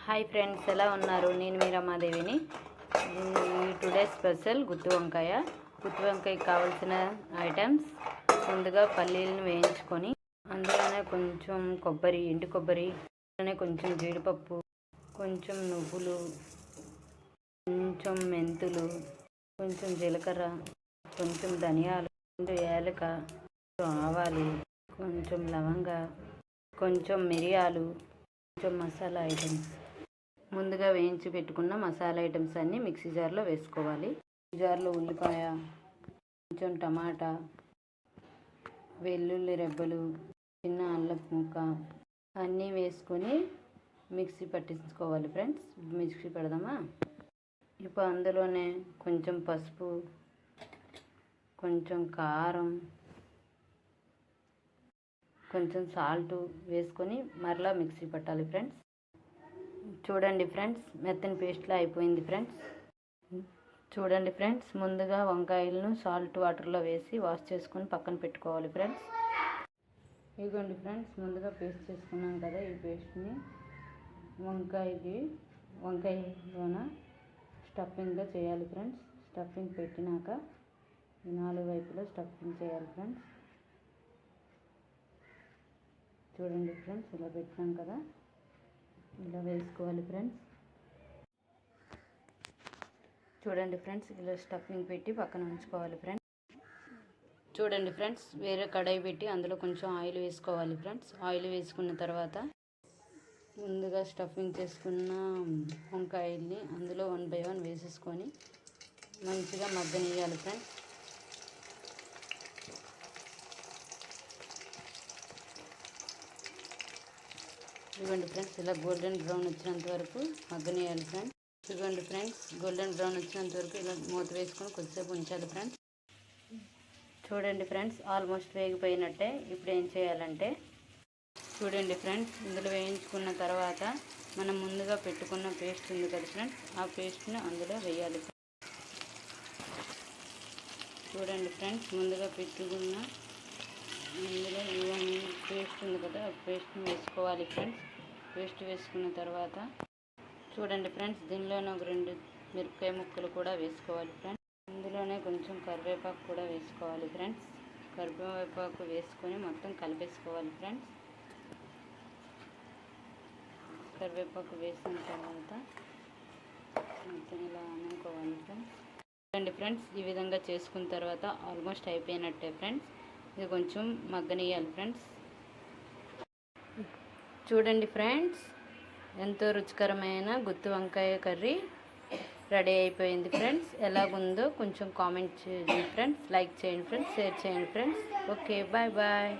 Hi friends, ఎలా ఉన్నారు? నేను మీ రమాదేవిని. టుడే స్పెషల్ గుత్తి వంకాయ. గుత్తి వంకాయకి కావాల్సిన ఐటమ్స్: ముందుగా పల్లీలను వేయించుకొని అందులోనే కొంచెం కొబ్బరి, ఎండు కొబ్బరి, అందులోనే కొంచెం జీడిపప్పు, కొంచెం నువ్వులు, కొంచెం మెంతులు, కొంచెం జీలకర్ర, కొంచెం ధనియాలు, కొంచెం యాలక, కొంచెం ఆవాలు, కొంచెం లవంగ, కొంచెం మిరియాలు, కొంచెం మసాలా ఐటమ్స్. ముందుగా వేయించి పెట్టుకున్న మసాలా ఐటమ్స్ అన్నీ మిక్సీ జార్లో వేసుకోవాలి. జార్లో ఉల్లిపాయ, కొంచెం టమాటా, వెల్లుల్లి రెబ్బలు, చిన్న అల్లపు ముక్క అన్నీ వేసుకొని మిక్సీ పట్టించుకోవాలి ఫ్రెండ్స్. మిక్సీ పెడదామా? ఇప్పుడు అందులోనే కొంచెం పసుపు, కొంచెం కారం, కొంచెం సాల్ట్ వేసుకొని మరలా మిక్సీ పట్టాలి ఫ్రెండ్స్. చూడండి ఫ్రెండ్స్, మెత్తని పేస్ట్లా అయిపోయింది ఫ్రెండ్స్. చూడండి ఫ్రెండ్స్, ముందుగా వంకాయలను సాల్ట్ వాటర్లో వేసి వాష్ చేసుకొని పక్కన పెట్టుకోవాలి ఫ్రెండ్స్. ఇదిగోండి ఫ్రెండ్స్, ముందుగా పేస్ట్ చేసుకున్నాం కదా, ఈ పేస్ట్ని వంకాయలోన స్టఫింగ్గా చేయాలి ఫ్రెండ్స్. స్టఫింగ్ పెట్టినాక 4 వైపులా స్టఫింగ్ చేయాలి ఫ్రెండ్స్. చూడండి ఫ్రెండ్స్, ఇలా పెట్టినాం కదా, ఇలా వేసుకోవాలి ఫ్రెండ్స్. చూడండి ఫ్రెండ్స్, ఇలా స్టఫింగ్ పెట్టి పక్కన ఉంచుకోవాలి ఫ్రెండ్స్. చూడండి ఫ్రెండ్స్, వేరే కడాయి పెట్టి అందులో కొంచెం ఆయిల్ వేసుకోవాలి ఫ్రెండ్స్. ఆయిల్ వేసుకున్న తర్వాత ముందుగా స్టఫింగ్ చేసుకున్న వంకాయల్ని అందులో 1 by 1 వేసేసుకొని మంచిగా మగ్గనియాలి ఫ్రెండ్స్. ఇదిగోండి ఫ్రెండ్స్, ఇలా గోల్డెన్ బ్రౌన్ వచ్చినంత వరకు మగ్గనియాలి ఫ్రెండ్స్. ఇదిగోండి ఫ్రెండ్స్, గోల్డెన్ బ్రౌన్ వచ్చినంత వరకు ఇలా మూత వేసుకొని కొద్దిసేపు ఉంచాలి ఫ్రెండ్స్. చూడండి ఫ్రెండ్స్, ఆల్మోస్ట్ వేగిపోయినట్టే. ఇప్పుడు ఏం చేయాలంటే, చూడండి ఫ్రెండ్స్, ఇందులో వేయించుకున్న తర్వాత మనం ముందుగా పెట్టుకున్న పేస్ట్ ఉంది కదా ఫ్రెండ్స్, ఆ పేస్ట్ని అందులో వేయాలి. చూడండి ఫ్రెండ్స్, ముందుగా పెట్టుకున్న ఇందులో ఇవన్నీ పేస్ట్ ఉంది కదా, ఆ పేస్ట్ని వేసుకోవాలి ఫ్రెండ్స్. పేస్ట్ వేసుకున్న తర్వాత చూడండి ఫ్రెండ్స్, దీనిలోనే ఒక 2 మిరపకాయ ముక్కలు కూడా వేసుకోవాలి ఫ్రెండ్స్. ఇందులోనే కొంచెం కరివేపాకు కూడా వేసుకోవాలి ఫ్రెండ్స్. కరివేపాకు వేసుకొని మొత్తం కలిపేసుకోవాలి ఫ్రెండ్స్. కరివేపాకు వేసిన తర్వాత మొత్తం ఇలా అనుకోవాలి ఫ్రెండ్స్. చూడండి ఫ్రెండ్స్, ఈ విధంగా చేసుకున్న తర్వాత ఆల్మోస్ట్ అయిపోయినట్టే ఫ్రెండ్స్. ఇది కొంచెం మగ్గనియాలి ఫ్రెండ్స్. చూడండి ఫ్రెండ్స్, ఎంతో రుచికరమైన గుత్తి వంకాయ కర్రీ రెడీ అయిపోయింది ఫ్రెండ్స్. ఎలాగుందో కొంచెం కామెంట్ చేయండి ఫ్రెండ్స్, లైక్ చేయండి ఫ్రెండ్స్, షేర్ చేయండి ఫ్రెండ్స్. Okay, bye bye.